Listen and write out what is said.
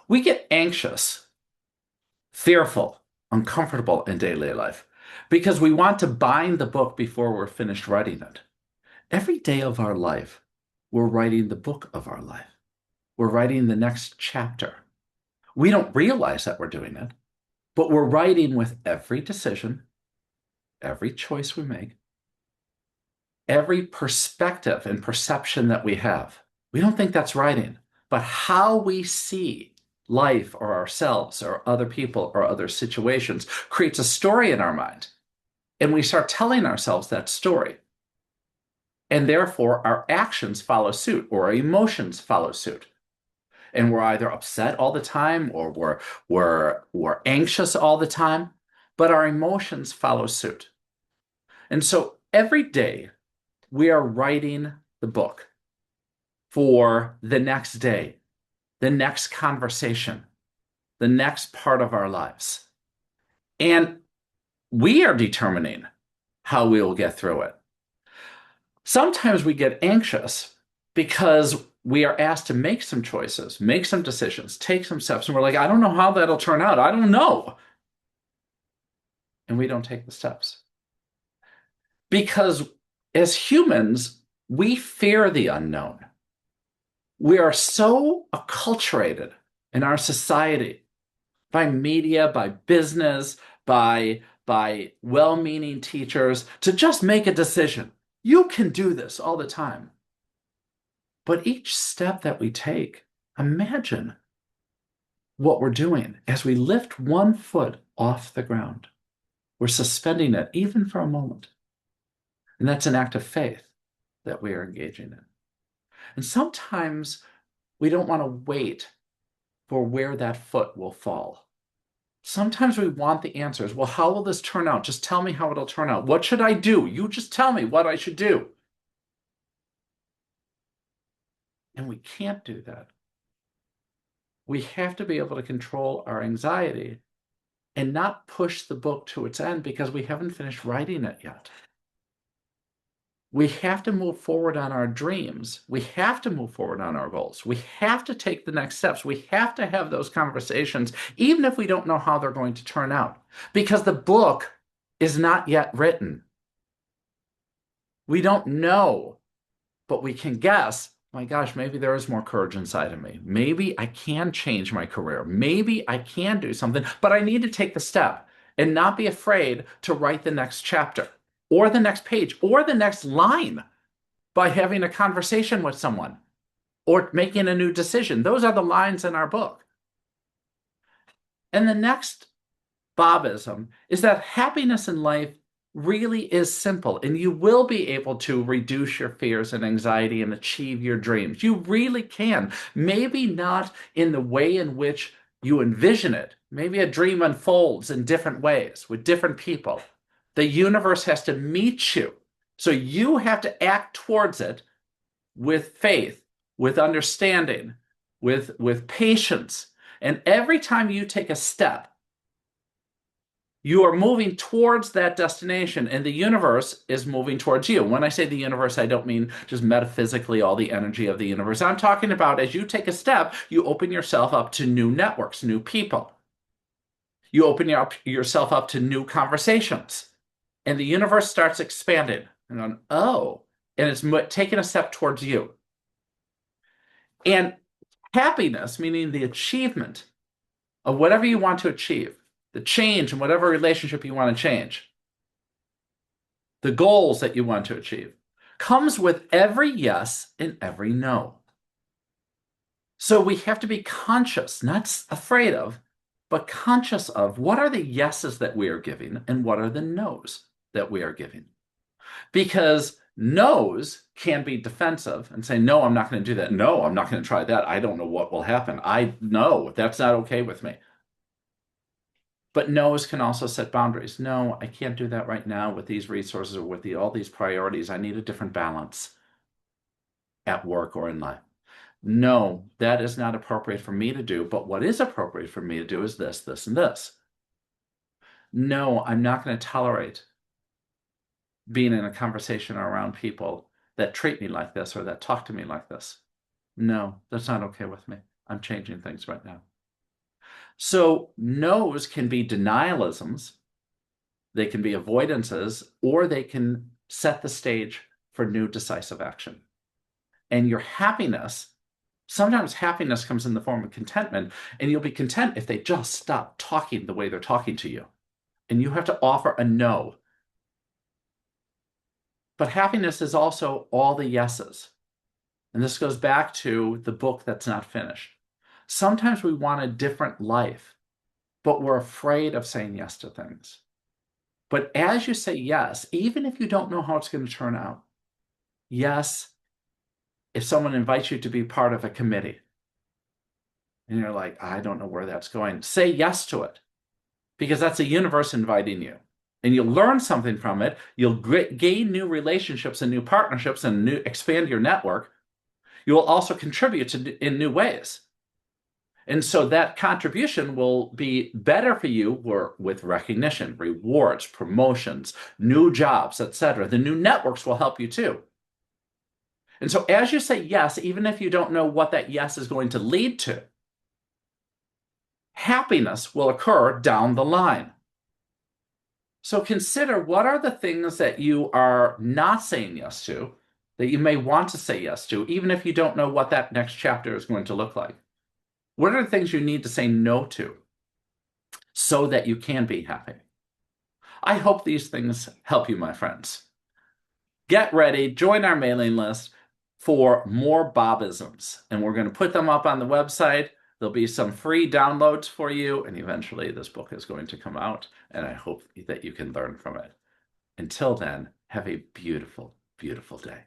We get anxious, fearful, uncomfortable in daily life because we want to bind the book before we're finished writing it. Every day of our life, we're writing the book of our life. We're writing the next chapter. We don't realize that we're doing it, but we're writing with every decision, every choice we make, every perspective and perception that we have. We don't think that's writing, but how we see life or ourselves or other people or other situations creates a story in our mind. And we start telling ourselves that story. And therefore, our actions follow suit or our emotions follow suit. And we're either upset all the time or we're anxious all the time, but our emotions follow suit. And so every day we are writing the book for the next day, the next conversation, the next part of our lives. And we are determining how we will get through it. Sometimes we get anxious because we are asked to make some choices, make some decisions, take some steps, and we're like, I don't know how that'll turn out. I don't know. And we don't take the steps. Because as humans, we fear the unknown. We are so acculturated in our society by media, by business, by well-meaning teachers to just make a decision. You can do this all the time. But each step that we take, imagine what we're doing as we lift one foot off the ground. We're suspending it even for a moment. And that's an act of faith that we are engaging in. And sometimes we don't want to wait for where that foot will fall. Sometimes we want the answers. Well, how will this turn out? Just tell me how it'll turn out. What should I do? You just tell me what I should do. And we can't do that. We have to be able to control our anxiety and not push the book to its end because we haven't finished writing it yet. We have to move forward on our dreams. We have to move forward on our goals. We have to take the next steps. We have to have those conversations, even if we don't know how they're going to turn out, because the book is not yet written. We don't know, but we can guess, my gosh, maybe there is more courage inside of me. Maybe I can change my career. Maybe I can do something, but I need to take the step and not be afraid to write the next chapter or the next page or the next line by having a conversation with someone or making a new decision. Those are the lines in our book. And the next Bobism is that happiness in life really is simple, and you will be able to reduce your fears and anxiety and achieve your dreams. You really can. Maybe not in the way in which you envision it. Maybe a dream unfolds in different ways with different people. The universe has to meet you. So you have to act towards it with faith, with understanding, with patience. And every time you take a step, you are moving towards that destination, and the universe is moving towards you. When I say the universe, I don't mean just metaphysically all the energy of the universe. I'm talking about as you take a step, you open yourself up to new networks, new people. You open yourself up to new conversations, and the universe starts expanding. And going, oh, and it's taking a step towards you. And happiness, meaning the achievement of whatever you want to achieve, the change in whatever relationship you want to change, the goals that you want to achieve, comes with every yes and every no. So we have to be conscious, not afraid of, but conscious of what are the yeses that we are giving and what are the nos that we are giving. Because no's can be defensive and say, no, I'm not going to do that. No, I'm not going to try that. I don't know what will happen. I know that's not okay with me. But no's can also set boundaries. No, I can't do that right now with these resources or with all these priorities. I need a different balance at work or in life. No, that is not appropriate for me to do, but what is appropriate for me to do is this, this, and this. No, I'm not going to tolerate being in a conversation around people that treat me like this or that talk to me like this. No, that's not okay with me. I'm changing things right now. So no's can be denialisms, they can be avoidances, or they can set the stage for new decisive action. And your happiness, sometimes happiness comes in the form of contentment, and you'll be content if they just stop talking the way they're talking to you. And you have to offer a no. But happiness is also all the yeses. And this goes back to the book that's not finished. Sometimes we want a different life, but we're afraid of saying yes to things. But as you say yes, even if you don't know how it's going to turn out, yes, if someone invites you to be part of a committee and you're like, I don't know where that's going, say yes to it because that's the universe inviting you. And you'll learn something from it. You'll gain new relationships and new partnerships and expand your network. You will also contribute in new ways. And so that contribution will be better for you with recognition, rewards, promotions, new jobs, etc. The new networks will help you too. And so as you say yes, even if you don't know what that yes is going to lead to, happiness will occur down the line. So consider what are the things that you are not saying yes to, that you may want to say yes to, even if you don't know what that next chapter is going to look like. What are the things you need to say no to so that you can be happy? I hope these things help you, my friends. Get ready, join our mailing list for more Bobisms, and we're going to put them up on the website. There'll be some free downloads for you, and eventually this book is going to come out, and I hope that you can learn from it. Until then, have a beautiful, beautiful day.